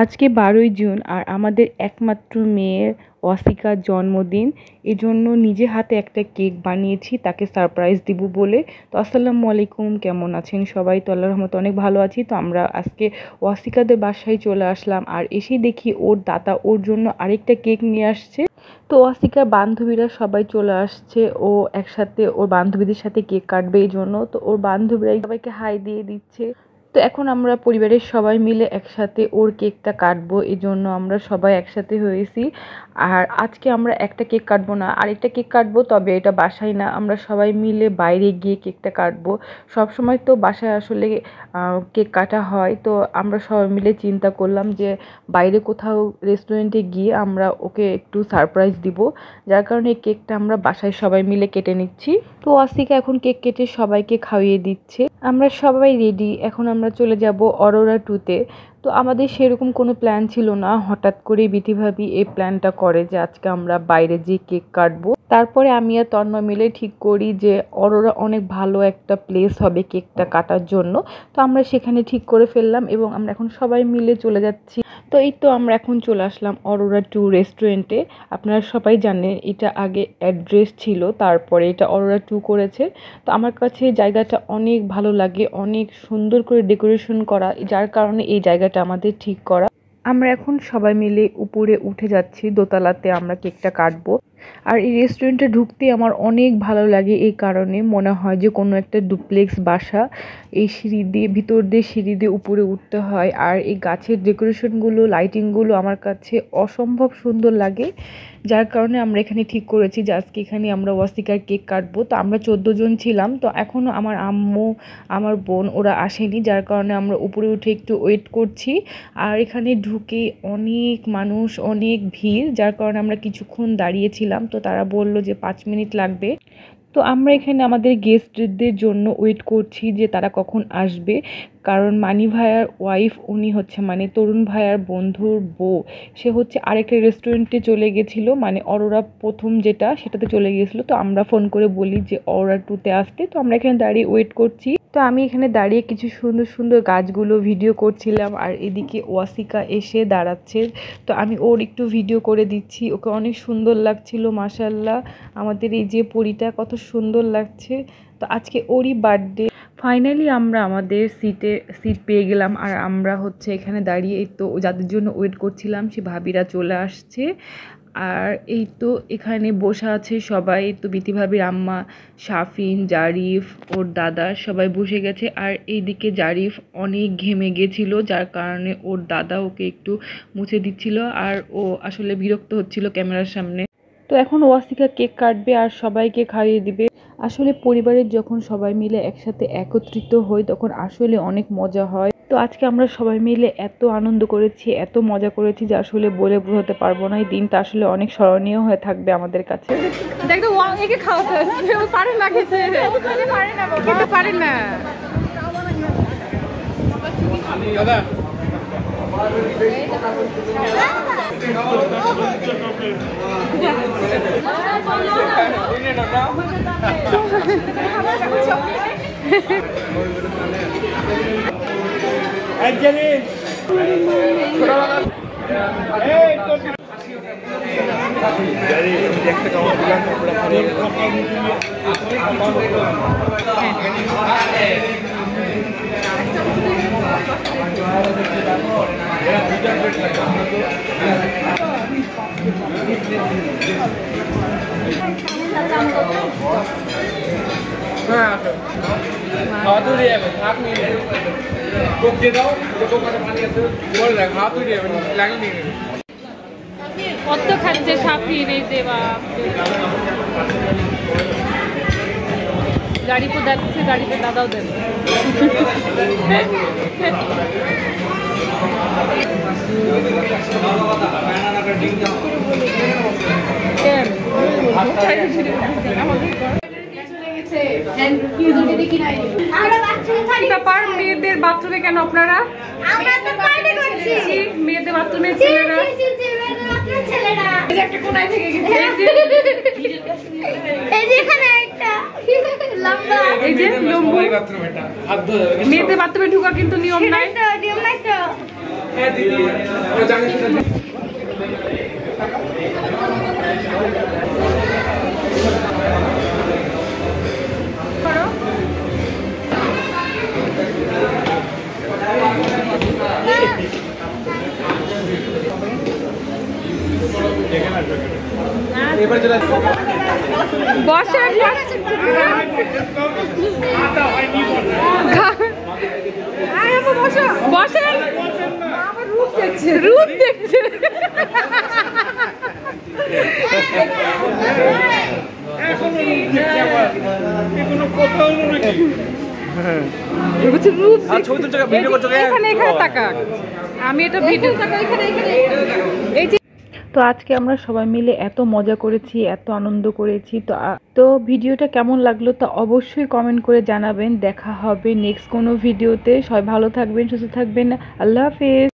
আজকে 12ই জুন আর আমাদের একমাত্র মেয়ের ওয়াসিকার জন্মদিন। এজন্য নিজে হাতে একটা কেক বানিয়েছি তাকে সারপ্রাইজ দিব বলে। তো আসসালামু আলাইকুম, কেমন আছেন সবাই? তো আল্লাহর রহমতে অনেক ভালো আছি। তো আমরা আজকে ওয়াসিকাদের বাসায় চলে আসলাম, আর এসে দেখি ওর দাদা ওর জন্য আরেকটা কেক নিয়ে আসছে। তো ওয়াসিকার বান্ধবীরা সবাই চলে আসছে, ও একসাথে ওর বান্ধবীদের সাথে কেক কাটবে এই জন্য। তো ওর বান্ধবীরা সবাইকে হাই দিয়ে দিচ্ছে। তো এখন আমরা পরিবারের সবাই মিলে একসাথে ওর কেকটা কাটবো, এই জন্য আমরা সবাই একসাথে হয়েছি। আর আজকে আমরা একটা কেক কাটবো না, আরেকটা কেক কাটবো, তবে এটা বাসায় না, আমরা সবাই মিলে বাইরে গিয়ে কেকটা কাটবো। সব সময় তো বাসায় আসলে কেক কাটা হয়, তো আমরা সবাই মিলে চিন্তা করলাম যে বাইরে কোথাও রেস্টুরেন্টে গিয়ে আমরা ওকে একটু সারপ্রাইজ দিব, যার কারণে এই কেকটা আমরা বাসায় সবাই মিলে কেটে নিচ্ছি। তো ওয়াসিকা এখন কেক কেটে সবাইকে খাইয়ে দিচ্ছে। আমরা সবাই রেডি, এখন আমরা চলে যাব অরোরা 2-তে। তো আমাদের সেরকম কোনো প্ল্যান ছিল না, হঠাৎ করে বিথি ভাবি এই প্ল্যানটা করে যে আজকে আমরা বাইরে যেয়ে কেক কাটবো। তারপরে আমি আর তন্ময় মিলে ঠিক করি যে অরোরা অনেক ভালো একটা প্লেস হবে কেকটা কাটার জন্য। তো আমরা সেখানে ঠিক করে ফেললাম এবং আমরা এখন সবাই মিলে চলে যাচ্ছি। তো এই তো আমরা এখন চলে আসলাম অরোরা 2 রেস্টুরেন্টে। আপনারা সবাই জানেন এটা আগে অ্যাড্রেস ছিল, তারপরে এটা অরোরা 2 করেছে। তো আমার কাছে জায়গাটা অনেক ভালো লাগে, অনেক সুন্দর করে ডেকোরেশন করা, যার কারণে এই জায়গাটা আমাদের ঠিক করা। আমরা এখন সবাই মিলে উপরে উঠে যাচ্ছি, দোতলাতে আমরা কেকটা কাটবো। আর এই রেস্টুরেন্টে ঢুকতে আমার অনেক ভালো লাগে, এই কারণে মনে হয় যে কোনো একটা ডুপ্লেক্স বাসা। এই সিঁড়ি দিয়ে ভিতর দিয়ে সিঁড়ি দিয়ে উপরে উঠতে হয়, আর এই গাছের ডেকোরেশনগুলো লাইটিংগুলো আমার কাছে অসম্ভব সুন্দর লাগে, যার কারণে আমরা এখানে ঠিক করেছি যে আজকে এখানে আমরা ওয়াসিকার কেক কাটবো। তো আমরা 14 জন ছিলাম, তো এখনও আমার আম্মু আমার বোন ওরা আসেনি, যার কারণে আমরা উপরে উঠে একটু ওয়েট করছি। আর এখানে ঢুকে অনেক মানুষ, অনেক ভিড়, যার কারণে আমরা কিছুক্ষণ দাঁড়িয়েছিলাম। তো তারা বলল যে 5 মিনিট লাগবে। তো আমরা এখানে আমাদের গেস্টদের জন্য ওয়েট করছি যে তারা কখন আসবে, কারণ মানি ভাইয়ার ওয়াইফ, উনি হচ্ছে মানে তরুণ ভাইয়ার বন্ধুর বউ, সে হচ্ছে আরেকটা রেস্টুরেন্টে চলে গেছিলো, মানে অরোরা প্রথম যেটা সেটাতে চলে গিয়েছিলো। তো আমরা ফোন করে বলি যে অরোরা 2-তে আসতে। তো আমরা এখানে দাঁড়িয়ে ওয়েট করছি। তো আমি এখানে দাঁড়িয়ে কিছু সুন্দর সুন্দর গাছগুলো ভিডিও করছিলাম, আর এদিকে ওয়াসিকা এসে দাঁড়াচ্ছে। তো আমি ওর একটু ভিডিও করে দিচ্ছি, ওকে অনেক সুন্দর লাগছিল মাশাআল্লাহ। আমাদের এই যে পরীটা কত সুন্দর লাগছে। তো আজকে ওরই বার্থডে। ফাইনালি আমরা আমাদের সিট পেয়ে গেলাম, আর আমরা হচ্ছে এখানে দাঁড়িয়ে এই তো যাদের জন্য ওয়েট করছিলাম সে ভাবিরা চলে আসছে। আর এই তো এখানে বসে আছে সবাই, তো বিথি ভাবির আম্মা, শাফিন, জারিফ, ওর দাদা সবাই বসে গেছে। আর এইদিকে জারিফ অনেক ঘেমে গেছিলো, যার কারণে ওর দাদা ওকে একটু মুছে দিচ্ছিল, আর ও আসলে বিরক্ত হচ্ছিল ক্যামেরার সামনে। তো এখন ওয়াসিকা কেক কাটবে আর সবাইকে খাইয়ে দিবে। আসলে পরিবারের যখন সবাই মিলে একসাথে একত্রিত হই তখন আসলে অনেক মজা হয়। তো আজকে আমরা সবাই মিলে এত আনন্দ করেছি, এত মজা করেছি যে আসলে বলে বোঝাতে পারবো না। এই দিনটা আসলে অনেক স্মরণীয় হয়ে থাকবে আমাদের কাছে। কত খাচ্ছে সাফির এই দেবা গাড়িতে যাচ্ছে, গাড়িতে দাদাও দেবে। মেয়েদের বাথরুমে কেন আপনারা? মেয়েদের বাথরুমে ছেলেরা একটা কোনায় থেকে গেছে। মেয়েদের বাথরুমে ঢোকা কিন্তু নিয়ম নাই। বসেন বসেন, রূপ দেখছে। এখানে এখানে তাকা, আমি এটা ভিডিও এই যে। তো আজকে আমরা সবাই মিলে এত মজা করেছি, এত আনন্দ করেছি। তো ভিডিওটা কেমন লাগলো তা অবশ্যই কমেন্ট করে জানাবেন। দেখা হবে নেক্সট কোনো ভিডিওতে। সবাই ভালো থাকবেন, সুস্থ থাকবেন। আল্লাহ হাফেজ।